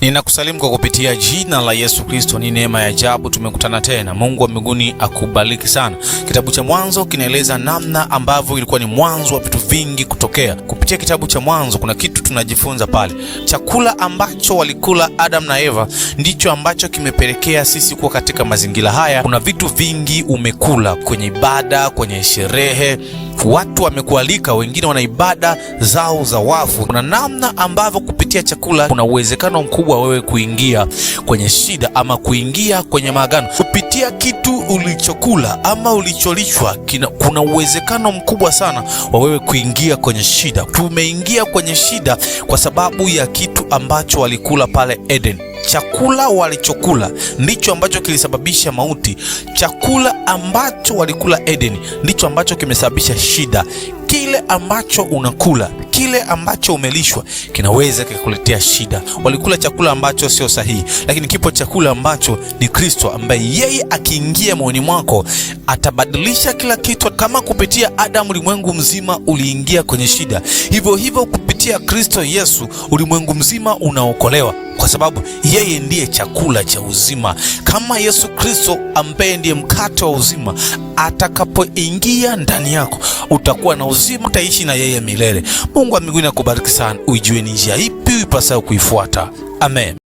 Ninakusalimu kwa kupitia jina la Yesu Kristo. Ni neema ya ajabu tumekutana tena. Mungu wa mbinguni akubariki sana. Kitabu cha Mwanzo kinaeleza namna ambavyo ilikuwa ni mwanzo wa vitu vingi kutokea. Kupitia kitabu cha Mwanzo kuna kitu tunajifunza pale. Chakula ambacho walikula Adam na Eva ndicho ambacho kimepelekea sisi kuwa katika mazingira haya. Kuna vitu vingi umekula kwenye ibada, kwenye sherehe, watu wamekualika, wengine wana ibada zao za wafu. Kuna namna ambavyo kupitia chakula kuna uwezekano mkubwa wewe kuingia kwenye shida ama kuingia kwenye maagano. Kupitia kitu ulichokula ama ulicholishwa, kuna uwezekano mkubwa sana wa wewe kuingia kwenye shida. Tumeingia kwenye shida kwa sababu ya kitu ambacho walikula pale Eden. Chakula walichokula ndicho ambacho kilisababisha mauti. Chakula ambacho walikula Eden ndicho ambacho kimesababisha shida. Kile ambacho unakula, kile ambacho umelishwa kinaweza kikuletea shida. Walikula chakula ambacho sio sahihi, lakini kipo chakula ambacho ni Kristo, ambaye yeye akiingia moyoni mwako atabadilisha kila kitu. Kama kupitia Adamu ulimwengu mzima uliingia kwenye shida, hivyo hivyo kupitia Kristo Yesu ulimwengu mzima unaokolewa, kwa sababu yeye ndiye chakula cha uzima. Kama Yesu Kristo ambaye ndiye mkate wa uzima atakapoingia ndani yako, utakuwa na uzima, utaishi na yeye milele. Mungu wa mbinguni akubariki sana. Ujue ni njia ipi uipasayo kuifuata. Amen.